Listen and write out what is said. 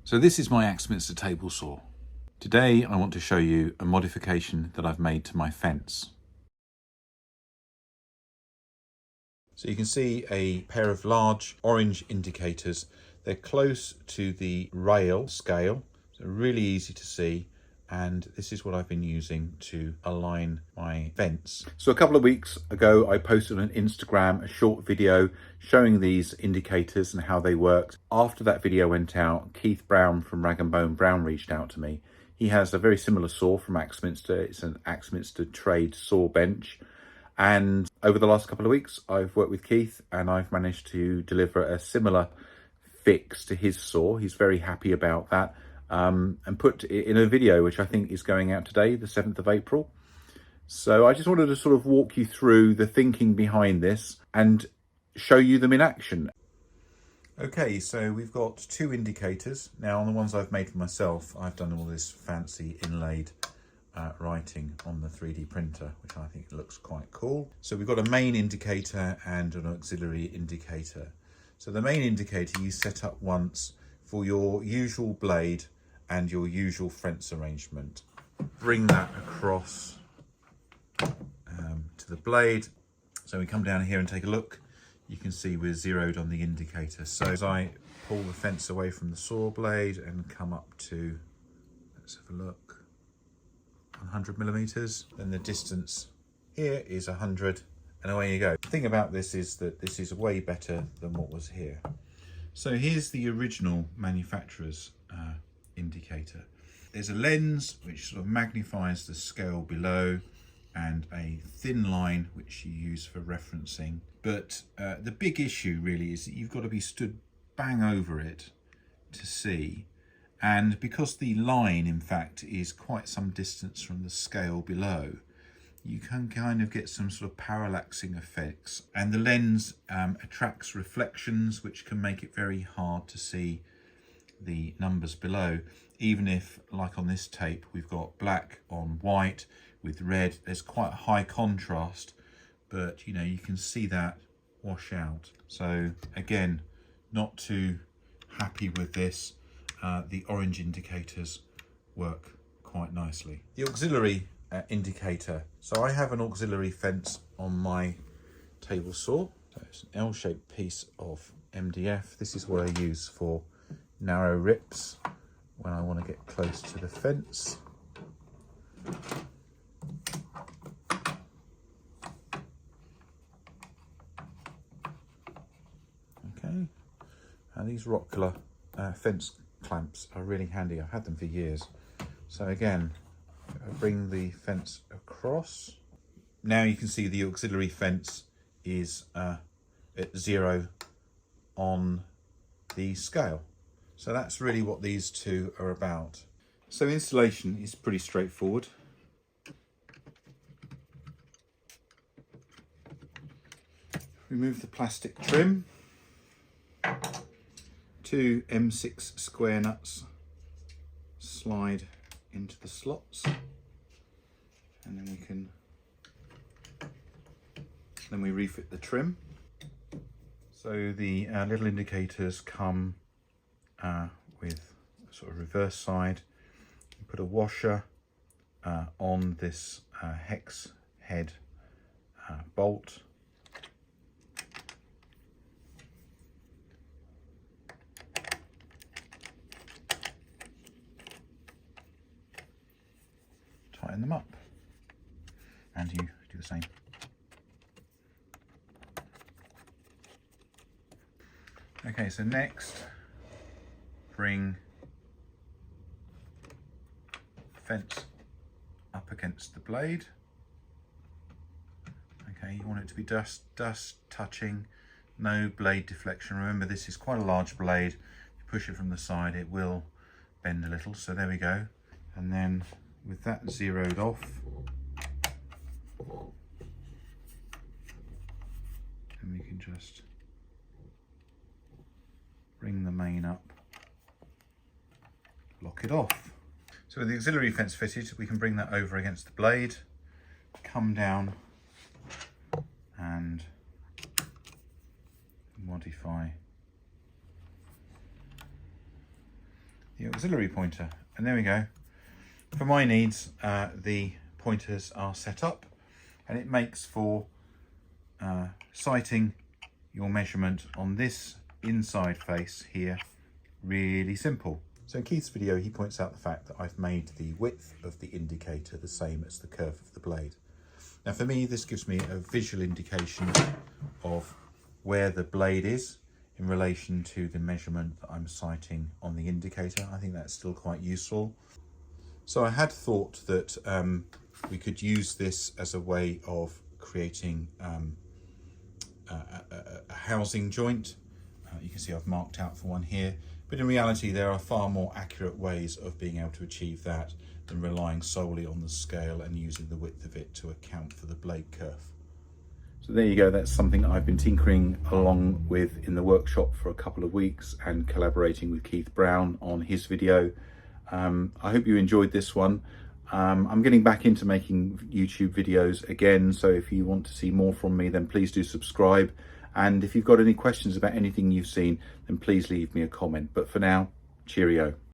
So this is my Axminster table saw. Today I want to show you a modification that I've made to my fence. So you can see a pair of large orange indicators. They're close to the rail scale, so really easy to see. And this is what I've been using to align my fence. So a couple of weeks ago, I posted on Instagram a short video showing these indicators and how they worked. After that video went out, Keith Brown from Rag & Bone Brown reached out to me. He has a very similar saw from Axminster. It's an Axminster Trade Saw bench. And over the last couple of weeks, I've worked with Keith and I've managed to deliver a similar fix to his saw. He's very happy about that. And put it in a video which I think is going out today, the 7th of April. So I just wanted to sort of walk you through the thinking behind this and show you them in action. Okay, so we've got two indicators. Now on the ones I've made for myself, I've done all this fancy inlaid writing on the 3D printer, which I think looks quite cool. So we've got a main indicator and an auxiliary indicator. So the main indicator you set up once for your usual blade and your usual fence arrangement. Bring that across to the blade. So we come down here and take a look. You can see we're zeroed on the indicator. So as I pull the fence away from the saw blade and come up to, let's have a look, 100 millimeters, then the distance here is 100, and away you go. The thing about this is that this is way better than what was here. So here's the original manufacturer's indicator. There's a lens which sort of magnifies the scale below and a thin line which you use for referencing. But the big issue really is that you've got to be stood bang over it to see. And because the line, in fact, is quite some distance from the scale below, you can kind of get some sort of parallaxing effects. And the lens attracts reflections, which can make it very hard to see the numbers below. Even if, like on this tape, we've got black on white with red, there's quite a high contrast, but you know, you can see that wash out. So again, not too happy with this. The orange indicators work quite nicely. The auxiliary indicator. So I have an auxiliary fence on my table saw. So it's an L-shaped piece of MDF. This is what I use for narrow rips when I want to get close to the fence. Okay, and these Rockler fence clamps are really handy. I've had them for years. So again, I bring the fence across. Now you can see the auxiliary fence is at 0 on the scale. So that's really what these two are about. So installation is pretty straightforward. Remove the plastic trim. 2 M6 square nuts slide into the slots, and then we refit the trim. So the little indicators come with a sort of reverse side. You put a washer on this hex head bolt. Tighten them up, and you do the same. Okay, so next, bring fence up against the blade. Okay, you want it to be dust touching, no blade deflection. Remember, this is quite a large blade. If you push it from the side, it will bend a little. So there we go. And then with that zeroed off, and we can just bring the main up, lock it off. So with the auxiliary fence fitted, we can bring that over against the blade, come down and modify the auxiliary pointer. And there we go. For my needs, the pointers are set up, and it makes for sighting your measurement on this inside face here really simple. So in Keith's video, he points out the fact that I've made the width of the indicator the same as the curve of the blade. Now for me, this gives me a visual indication of where the blade is in relation to the measurement that I'm sighting on the indicator. I think that's still quite useful. So I had thought that we could use this as a way of creating a housing joint. You can see I've marked out for one here, but in reality there are far more accurate ways of being able to achieve that than relying solely on the scale and using the width of it to account for the blade curve. So there you go, that's something I've been tinkering along with in the workshop for a couple of weeks and collaborating with Keith Brown on his video. I hope you enjoyed this one. I'm getting back into making YouTube videos again, so if you want to see more from me, then please do subscribe. And if you've got any questions about anything you've seen, then please leave me a comment. But for now, cheerio.